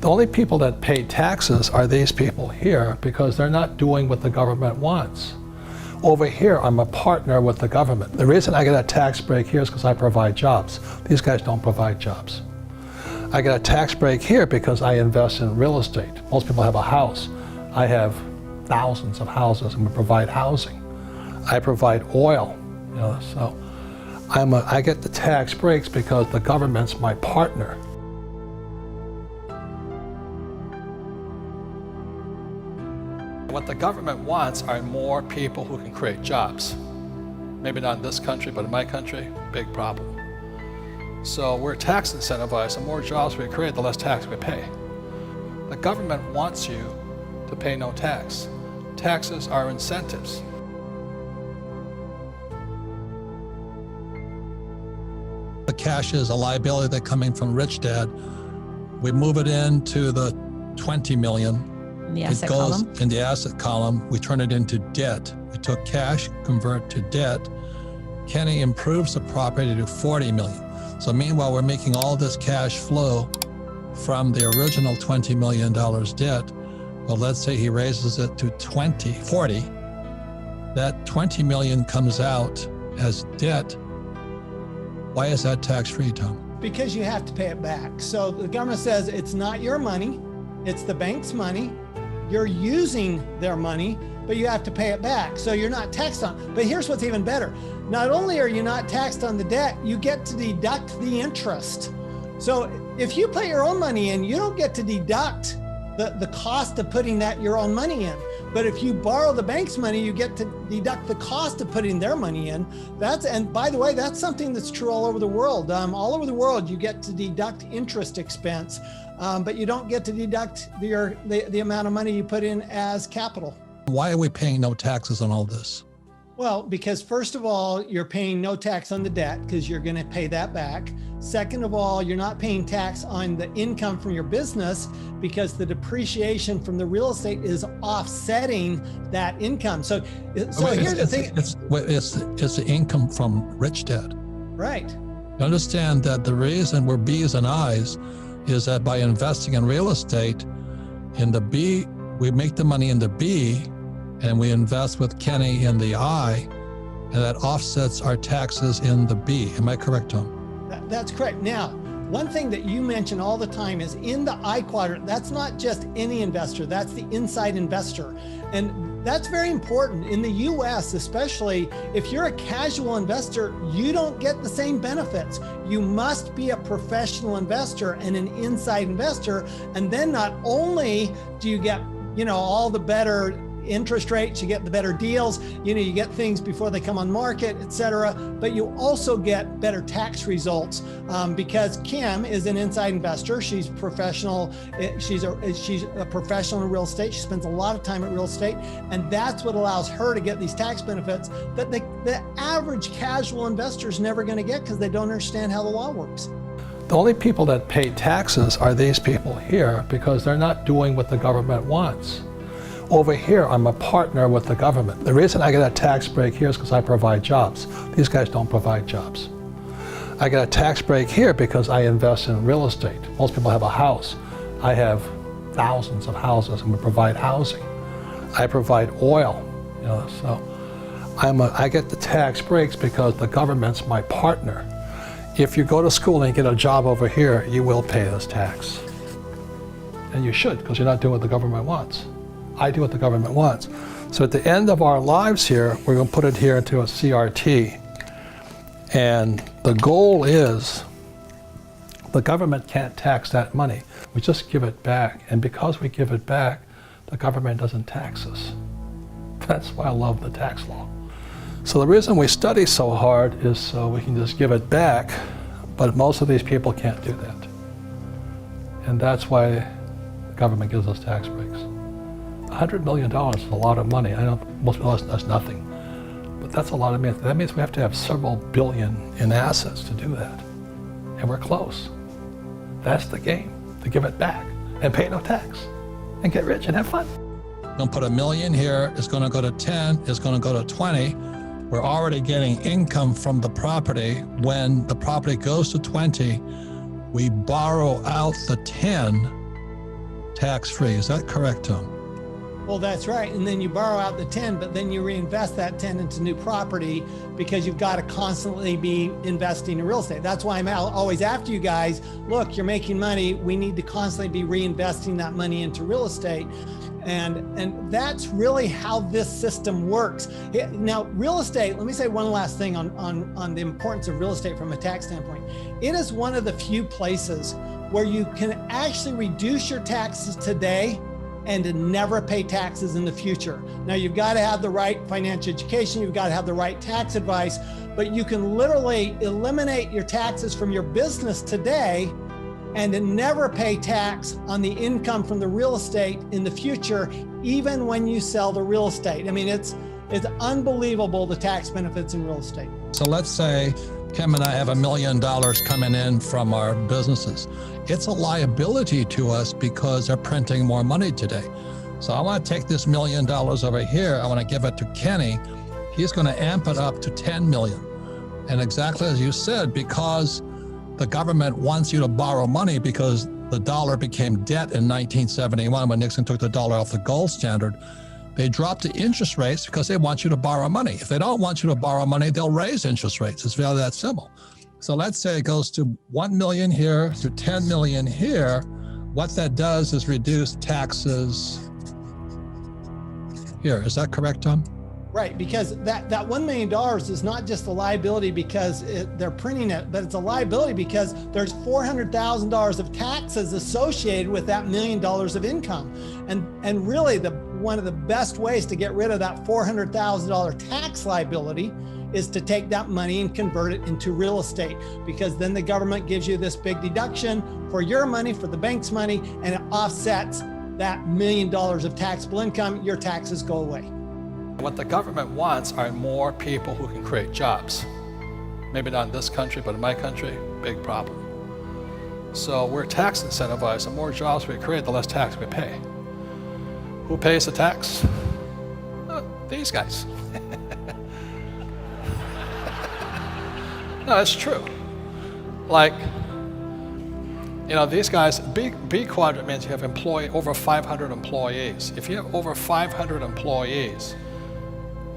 The only people that pay taxes are these people here because they're not doing what the government wants. Over here, I'm a partner with the government. The reason I get a tax break here is because I provide jobs. These guys don't provide jobs. I get a tax break here because I invest in real estate. Most people have a house. I have thousands of houses and we provide housing. I provide oil, so I get the tax breaks because the government's my partner. What the government wants are more people who can create jobs. Maybe not in this country, but in my country, big problem. So we're tax incentivized. The more jobs we create, the less tax we pay. The government wants you to pay no tax. Taxes are incentives. The cash is a liability that's coming from Rich Dad. We move it into the 20 million. In the asset column? In the asset column, we turn it into debt. We took cash, convert it to debt. Kenny improves the property to 40 million. So meanwhile, we're making all this cash flow from the original $20 million debt. Well, let's say he raises it to 40. That 20 million comes out as debt. Why is that tax-free, Tom? Because you have to pay it back. So the government says it's not your money, it's the bank's money. You're using their money, but you have to pay it back. So you're not taxed on it. But here's what's even better. Not only are you not taxed on the debt, you get to deduct the interest. So if you put your own money in, you don't get to deduct the cost of putting your own money in. But if you borrow the bank's money, you get to deduct the cost of putting their money in. And by the way, that's something that's true all over the world. All over the world, you get to deduct interest expense, but you don't get to deduct the amount of money you put in as capital. Why are we paying no taxes on all this? Well, because first of all, you're paying no tax on the debt because you're going to pay that back. Second of all, you're not paying tax on the income from your business because the depreciation from the real estate is offsetting that income. So here's the thing. It's the income from Rich Dad. Right. You understand that the reason we're B's and I's is that by investing in real estate, in the B, we make the money in the B, and we invest with Kenny in the I, and that offsets our taxes in the B. Am I correct, Tom? That's correct. Now, one thing that you mention all the time is in the I quadrant, that's not just any investor, that's the inside investor. And that's very important. In the US, especially, if you're a casual investor, you don't get the same benefits. You must be a professional investor and an inside investor. And then not only do you get, all the better interest rates, you get the better deals, you get things before they come on market, etc. But you also get better tax results because Kim is an inside investor. She's professional. She's a professional in real estate. She spends a lot of time in real estate, and that's what allows her to get these tax benefits that the average casual investor is never going to get because they don't understand how the law works. The only people that pay taxes are these people here because they're not doing what the government wants. Over here, I'm a partner with the government. The reason I get a tax break here is because I provide jobs. These guys don't provide jobs. I get a tax break here because I invest in real estate. Most people have a house. I have thousands of houses and we provide housing. I provide oil, so I get the tax breaks because the government's my partner. If you go to school and you get a job over here, you will pay this tax. And you should, because you're not doing what the government wants. I do what the government wants. So at the end of our lives here, we're going to put it here into a CRT. And the goal is the government can't tax that money. We just give it back. And because we give it back, the government doesn't tax us. That's why I love the tax law. So the reason we study so hard is so we can just give it back, but most of these people can't do that. And that's why the government gives us tax breaks. $100 million is a lot of money. I know most people that's nothing, but that's a lot of money. That means we have to have several billion in assets to do that. And we're close. That's the game, to give it back and pay no tax and get rich and have fun. Don't put $1 million here, it's going to go to 10, it's going to go to 20. We're already getting income from the property. When the property goes to 20, we borrow out the 10 tax-free. Is that correct, Tom? Well, that's right. And then you borrow out the 10, but then you reinvest that 10 into new property because you've got to constantly be investing in real estate. That's why I'm always after you guys. Look, you're making money. We need to constantly be reinvesting that money into real estate. And that's really how this system works. Now, real estate, let me say one last thing on the importance of real estate from a tax standpoint. It is one of the few places where you can actually reduce your taxes today and to never pay taxes in the future. Now, you've got to have the right financial education, you've got to have the right tax advice, but you can literally eliminate your taxes from your business today and to never pay tax on the income from the real estate in the future, even when you sell the real estate. I mean, it's unbelievable, the tax benefits in real estate. So let's say Kim and I have $1 million coming in from our businesses. It's a liability to us because they're printing more money today. So I want to take this $1 million over here. I want to give it to Kenny. He's going to amp it up to 10 million. And exactly as you said, because the government wants you to borrow money because the dollar became debt in 1971 when Nixon took the dollar off the gold standard. They dropped the interest rates because they want you to borrow money. If they don't want you to borrow money, they'll raise interest rates. It's really that simple. So let's say it goes to 1 million here to 10 million here. What that does is reduce taxes here. Is that correct, Tom? Right, because that $1 million is not just a liability because they're printing it, but it's a liability because there's $400,000 of taxes associated with that $1 million of income. And really one of the best ways to get rid of that $400,000 tax liability is to take that money and convert it into real estate, because then the government gives you this big deduction for your money, for the bank's money, and it offsets that $1 million of taxable income. Your taxes go away. What the government wants are more people who can create jobs. Maybe not in this country, but in my country, big problem. So we're tax incentivized. The more jobs we create, the less tax we pay. Who pays the tax? These guys. No, it's true. Like, you know, these guys, B quadrant means you have over 500 employees. If you have over 500 employees,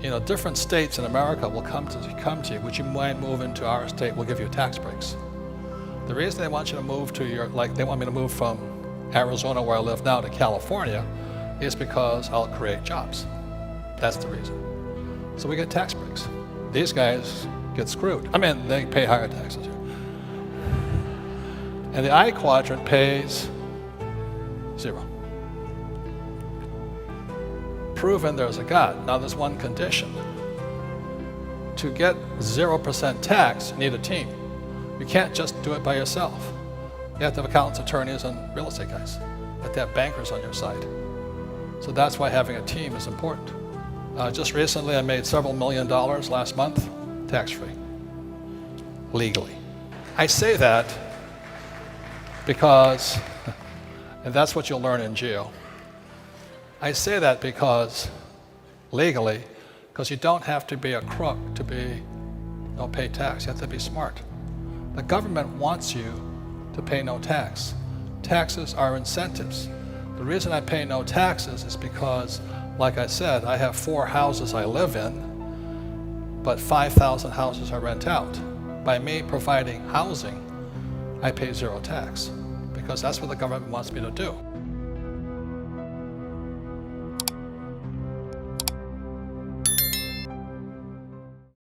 you know, different states in America will come to you, which you might move into our state, will give you tax breaks. The reason they want you to move to they want me to move from Arizona, where I live now, to California, is because I'll create jobs. That's the reason. So we get tax breaks. These guys get screwed. I mean, they pay higher taxes here. And the I quadrant pays 0. Proven there's a God. Now there's one condition. To get 0% tax, you need a team. You can't just do it by yourself. You have to have accountants, attorneys, and real estate guys. You have to have bankers on your side. So that's why having a team is important. Just recently, I made several $1 million last month, tax-free, legally. I say that because, and that's what you'll learn in jail. I say that because legally, because you don't have to be a crook to pay tax. You have to be smart. The government wants you to pay no tax. Taxes are incentives. The reason I pay no taxes is because, like I said, I have 4 houses I live in, but 5,000 houses I rent out. By me providing housing, I pay 0 tax, because that's what the government wants me to do.